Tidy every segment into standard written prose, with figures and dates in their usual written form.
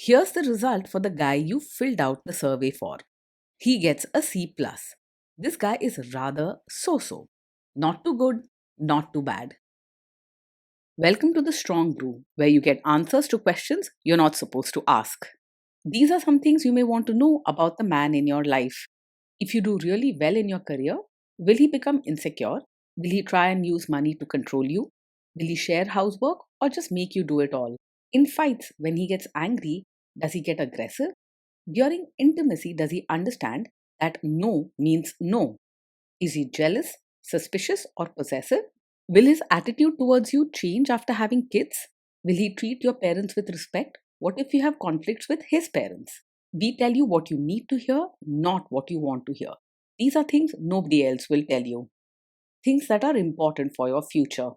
Here's the result for the guy you filled out the survey for. He gets a C+. Plus. This guy is rather so-so. Not too good, not too bad. Welcome to the Strong Brew, where you get answers to questions you're not supposed to ask. These are some things you may want to know about the man in your life. If you do really well in your career, will he become insecure? Will he try and use money to control you? Will he share housework or just make you do it all? In fights, when he gets angry, does he get aggressive? During intimacy, does he understand that no means no? Is he jealous, suspicious, or possessive? Will his attitude towards you change after having kids? Will he treat your parents with respect? What if you have conflicts with his parents? We tell you what you need to hear, not what you want to hear. These are things nobody else will tell you. Things that are important for your future.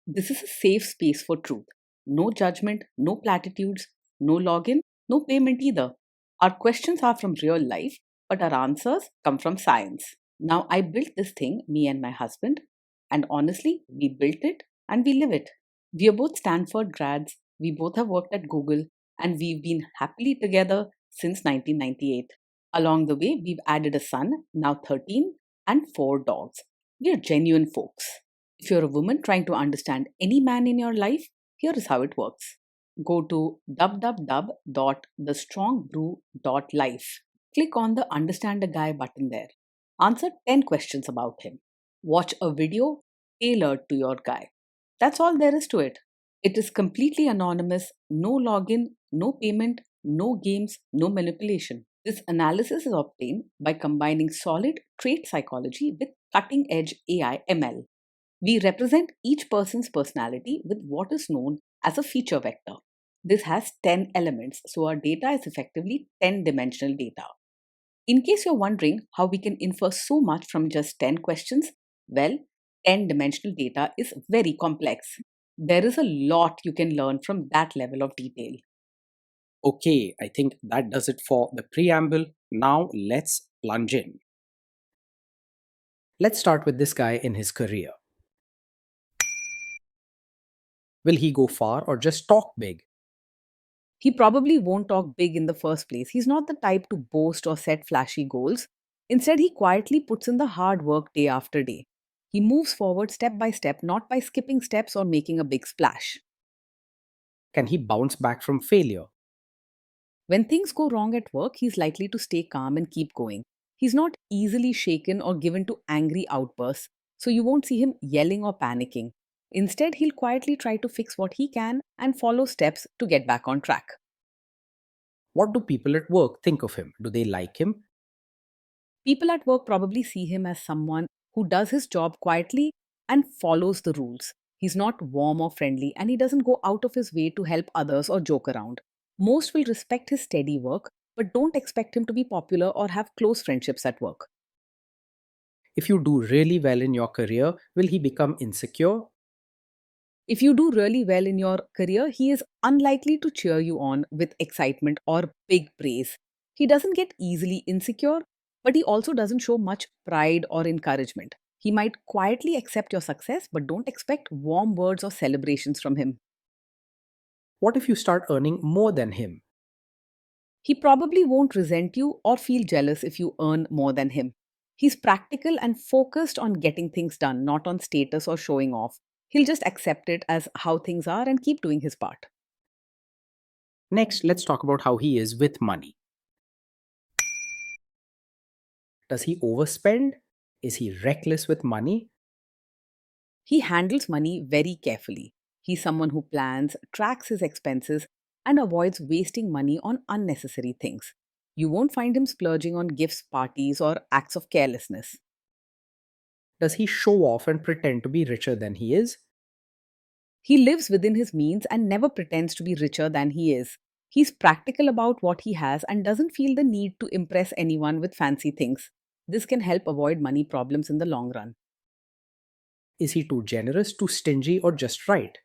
This is a safe space for truth. No judgment, no platitudes, no login, no payment either. Our questions are from real life, but our answers come from science. Now, I built this thing, me and my husband, and honestly, we built it and we live it. We are both Stanford grads, we both have worked at Google, and we've been happily together since 1998. Along the way, we've added a son, now 13, and 4 dogs. We are genuine folks. If you're a woman trying to understand any man in your life, here is how it works. Go to www.thestrongbrew.life. Click on the Understand a Guy button there. Answer 10 questions about him. Watch a video tailored to your guy. That's all there is to it. It is completely anonymous, no login, no payment, no games, no manipulation. This analysis is obtained by combining solid trait psychology with cutting edge AI ML. We represent each person's personality with what is known as a feature vector. This has 10 elements, so our data is effectively 10-dimensional data. In case you're wondering how we can infer so much from just 10 questions, well, 10-dimensional data is very complex. There is a lot you can learn from that level of detail. Okay, I think that does it for the preamble. Now let's plunge in. Let's start with this guy in his career. Will he go far or just talk big? He probably won't talk big in the first place. He's not the type to boast or set flashy goals. Instead, he quietly puts in the hard work day after day. He moves forward step by step, not by skipping steps or making a big splash. Can he bounce back from failure? When things go wrong at work, he's likely to stay calm and keep going. He's not easily shaken or given to angry outbursts, so you won't see him yelling or panicking. Instead, he'll quietly try to fix what he can and follow steps to get back on track. What do people at work think of him? Do they like him? People at work probably see him as someone who does his job quietly and follows the rules. He's not warm or friendly, and he doesn't go out of his way to help others or joke around. Most will respect his steady work, but don't expect him to be popular or have close friendships at work. If you do really well in your career, will he become insecure? If you do really well in your career, he is unlikely to cheer you on with excitement or big praise. He doesn't get easily insecure, but he also doesn't show much pride or encouragement. He might quietly accept your success, but don't expect warm words or celebrations from him. What if you start earning more than him? He probably won't resent you or feel jealous if you earn more than him. He's practical and focused on getting things done, not on status or showing off. He'll just accept it as how things are and keep doing his part. Next, let's talk about how he is with money. Does he overspend? Is he reckless with money? He handles money very carefully. He's someone who plans, tracks his expenses, and avoids wasting money on unnecessary things. You won't find him splurging on gifts, parties, or acts of carelessness. Does he show off and pretend to be richer than he is? He lives within his means and never pretends to be richer than he is. He's practical about what he has and doesn't feel the need to impress anyone with fancy things. This can help avoid money problems in the long run. Is he too generous, too stingy, or just right?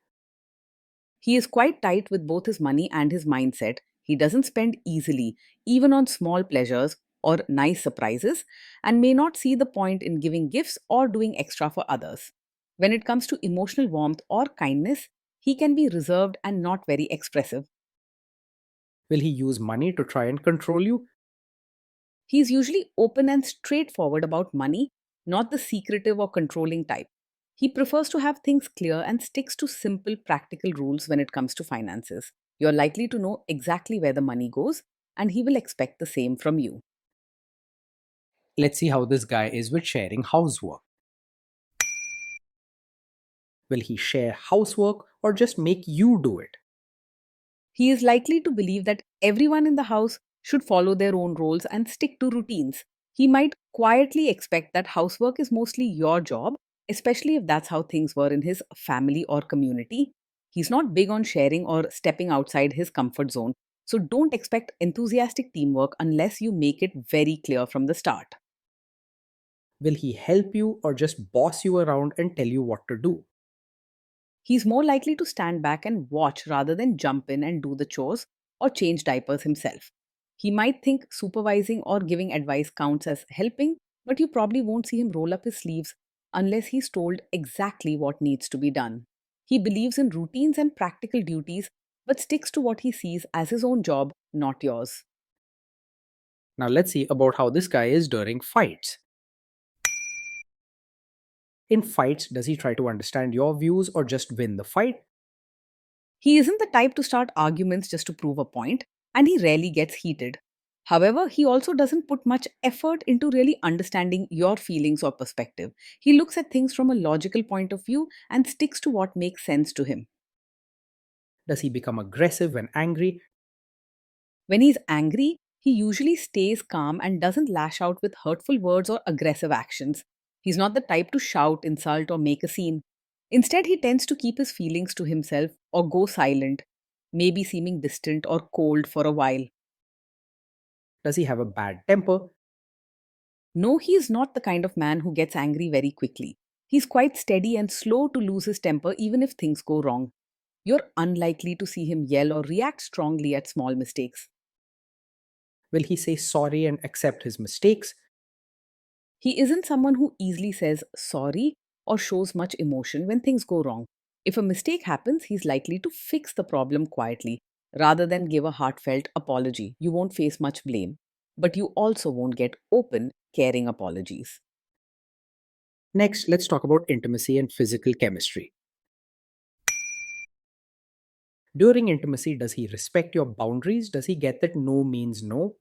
He is quite tight with both his money and his mindset. He doesn't spend easily, even on small pleasures or nice surprises, and may not see the point in giving gifts or doing extra for others. When it comes to emotional warmth or kindness, he can be reserved and not very expressive. Will he use money to try and control you? He's usually open and straightforward about money, not the secretive or controlling type. He prefers to have things clear and sticks to simple, practical rules when it comes to finances. You're likely to know exactly where the money goes, and he will expect the same from you. Let's see how this guy is with sharing housework. Will he share housework or just make you do it? He is likely to believe that everyone in the house should follow their own roles and stick to routines. He might quietly expect that housework is mostly your job, especially if that's how things were in his family or community. He's not big on sharing or stepping outside his comfort zone, so don't expect enthusiastic teamwork unless you make it very clear from the start. Will he help you or just boss you around and tell you what to do? He's more likely to stand back and watch rather than jump in and do the chores or change diapers himself. He might think supervising or giving advice counts as helping, but you probably won't see him roll up his sleeves unless he's told exactly what needs to be done. He believes in routines and practical duties, but sticks to what he sees as his own job, not yours. Now let's see about how this guy is during fights. In fights, does he try to understand your views or just win the fight? He isn't the type to start arguments just to prove a point, and he rarely gets heated. However, he also doesn't put much effort into really understanding your feelings or perspective. He looks at things from a logical point of view and sticks to what makes sense to him. Does he become aggressive when angry? When he's angry, he usually stays calm and doesn't lash out with hurtful words or aggressive actions. He's not the type to shout, insult, or make a scene. Instead, he tends to keep his feelings to himself or go silent, maybe seeming distant or cold for a while. Does he have a bad temper? No, he is not the kind of man who gets angry very quickly. He's quite steady and slow to lose his temper even if things go wrong. You're unlikely to see him yell or react strongly at small mistakes. Will he say sorry and accept his mistakes? He isn't someone who easily says sorry or shows much emotion when things go wrong. If a mistake happens, he's likely to fix the problem quietly rather than give a heartfelt apology. You won't face much blame, but you also won't get open, caring apologies. Next, let's talk about intimacy and physical chemistry. During intimacy, does he respect your boundaries? Does he get that no means no?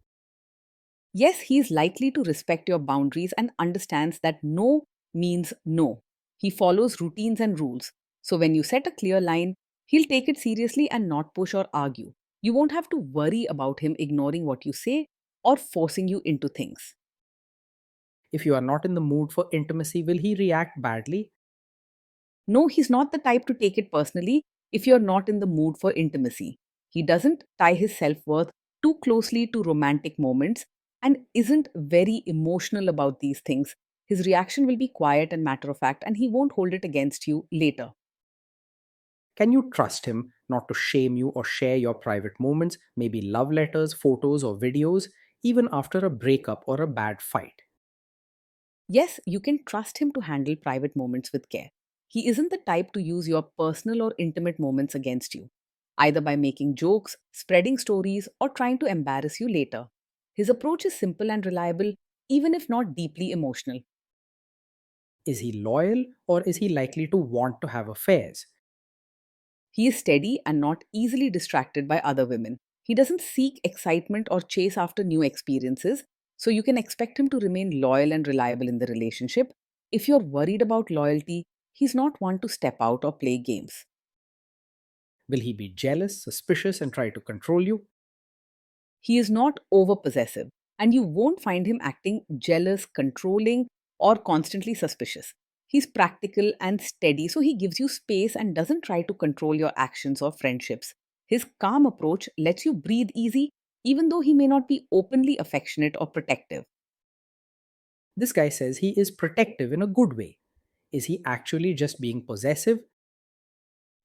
Yes, he is likely to respect your boundaries and understands that no means no. He follows routines and rules. So when you set a clear line, he'll take it seriously and not push or argue. You won't have to worry about him ignoring what you say or forcing you into things. If you are not in the mood for intimacy, will he react badly? No, he's not the type to take it personally if you're not in the mood for intimacy. He doesn't tie his self worth too closely to romantic moments and isn't very emotional about these things. His reaction will be quiet and matter of fact, and he won't hold it against you later. Can you trust him not to shame you or share your private moments, maybe love letters, photos, or videos, even after a breakup or a bad fight? Yes, you can trust him to handle private moments with care. He isn't the type to use your personal or intimate moments against you, either by making jokes, spreading stories, or trying to embarrass you later. His approach is simple and reliable, even if not deeply emotional. Is he loyal or is he likely to want to have affairs? He is steady and not easily distracted by other women. He doesn't seek excitement or chase after new experiences, so you can expect him to remain loyal and reliable in the relationship. If you're worried about loyalty, he's not one to step out or play games. Will he be jealous, suspicious, and try to control you? He is not over possessive, and you won't find him acting jealous, controlling, or constantly suspicious. He's practical and steady, so he gives you space and doesn't try to control your actions or friendships. His calm approach lets you breathe easy, even though he may not be openly affectionate or protective. This guy says he is protective in a good way. Is he actually just being possessive?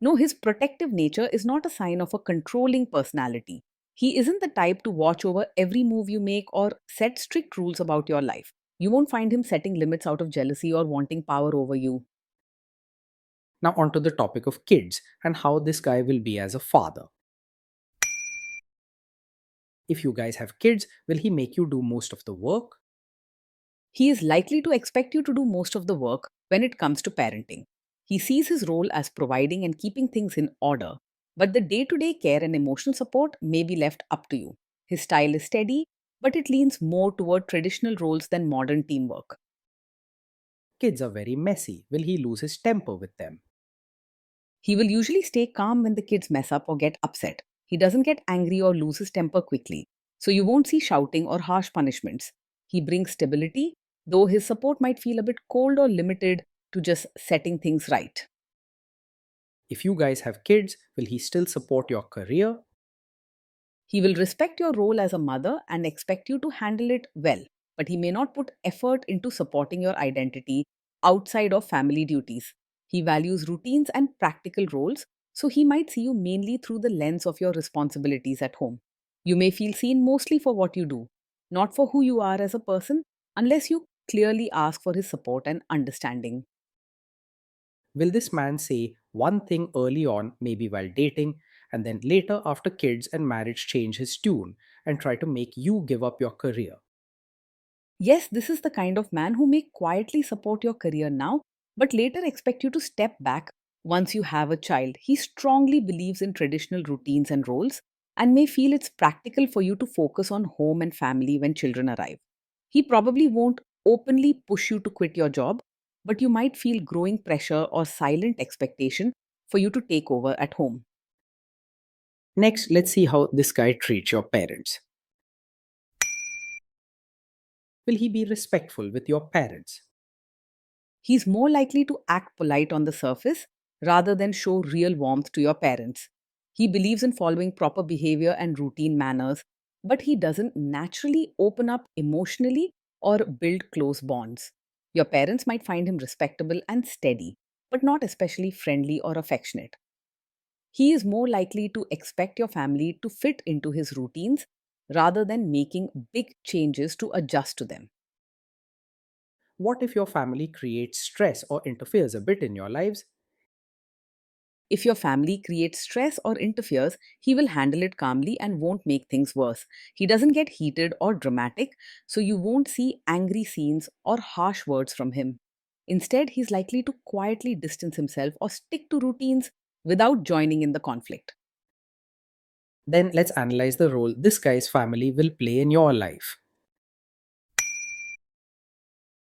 No, his protective nature is not a sign of a controlling personality. He isn't the type to watch over every move you make or set strict rules about your life. You won't find him setting limits out of jealousy or wanting power over you. Now, onto the topic of kids and how this guy will be as a father. If you guys have kids, will he make you do most of the work? He is likely to expect you to do most of the work when it comes to parenting. He sees his role as providing and keeping things in order, but the day to day care and emotional support may be left up to you. His style is steady, but it leans more toward traditional roles than modern teamwork. Kids are very messy. Will he lose his temper with them? He will usually stay calm when the kids mess up or get upset. He doesn't get angry or lose his temper quickly, so you won't see shouting or harsh punishments. He brings stability, though his support might feel a bit cold or limited to just setting things right. If you guys have kids, will he still support your career? He will respect your role as a mother and expect you to handle it well, but he may not put effort into supporting your identity outside of family duties. He values routines and practical roles, so he might see you mainly through the lens of your responsibilities at home. You may feel seen mostly for what you do, not for who you are as a person, unless you clearly ask for his support and understanding. Will this man say one thing early on, maybe while dating, and then later after kids and marriage change his tune and try to make you give up your career? Yes, this is the kind of man who may quietly support your career now, but later expect you to step back once you have a child. He strongly believes in traditional routines and roles and may feel it's practical for you to focus on home and family when children arrive. He probably won't openly push you to quit your job, but you might feel growing pressure or silent expectation for you to take over at home. Next, let's see how this guy treats your parents. Will he be respectful with your parents? He's more likely to act polite on the surface rather than show real warmth to your parents. He believes in following proper behavior and routine manners, but he doesn't naturally open up emotionally or build close bonds. Your parents might find him respectable and steady, but not especially friendly or affectionate. He is more likely to expect your family to fit into his routines rather than making big changes to adjust to them. What if your family creates stress or interferes a bit in your lives? If your family creates stress or interferes, he will handle it calmly and won't make things worse. He doesn't get heated or dramatic, so you won't see angry scenes or harsh words from him. Instead, he's likely to quietly distance himself or stick to routines without joining in the conflict. Then let's analyze the role this guy's family will play in your life.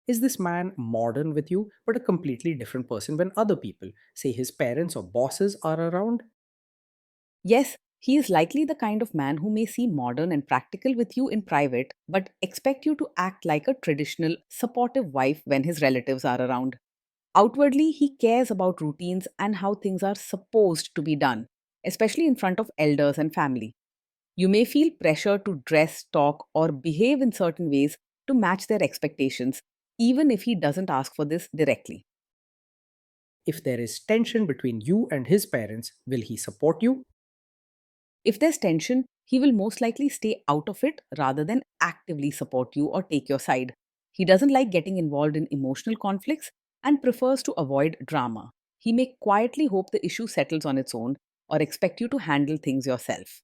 Is this man modern with you, but a completely different person when other people, say his parents or bosses, are around? Yes, he is likely the kind of man who may seem modern and practical with you in private, but expect you to act like a traditional, supportive wife when his relatives are around. Outwardly, he cares about routines and how things are supposed to be done, especially in front of elders and family. You may feel pressure to dress, talk, or behave in certain ways to match their expectations, even if he doesn't ask for this directly. If there is tension between you and his parents, will he support you? If there's tension, he will most likely stay out of it rather than actively support you or take your side. He doesn't like getting involved in emotional conflicts and prefers to avoid drama. He may quietly hope the issue settles on its own or expect you to handle things yourself.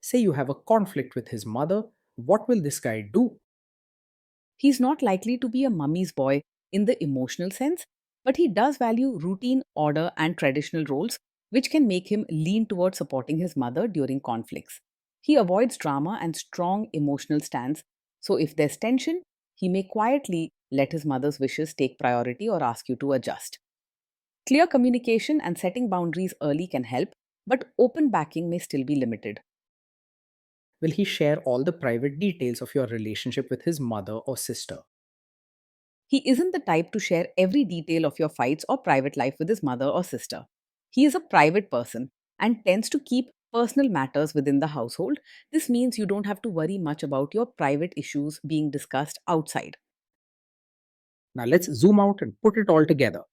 Say you have a conflict with his mother, what will this guy do? He's not likely to be a mummy's boy in the emotional sense, but he does value routine, order, and traditional roles, which can make him lean towards supporting his mother during conflicts. He avoids drama and strong emotional stance, so if there's tension, he may quietly let his mother's wishes take priority or ask you to adjust. Clear communication and setting boundaries early can help, but open backing may still be limited. Will he share all the private details of your relationship with his mother or sister? He isn't the type to share every detail of your fights or private life with his mother or sister. He is a private person and tends to keep personal matters within the household. This means you don't have to worry much about your private issues being discussed outside. Now let's zoom out and put it all together.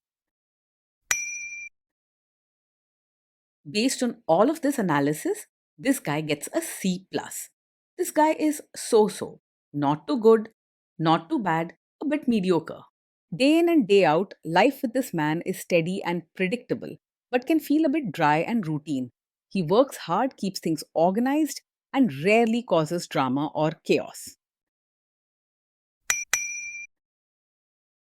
Based on all of this analysis, this guy gets a C plus. This guy is so, not too good, not too bad, a bit mediocre. Day in and day out, life with this man is steady and predictable, but can feel a bit dry and routine. He works hard, keeps things organized, and rarely causes drama or chaos.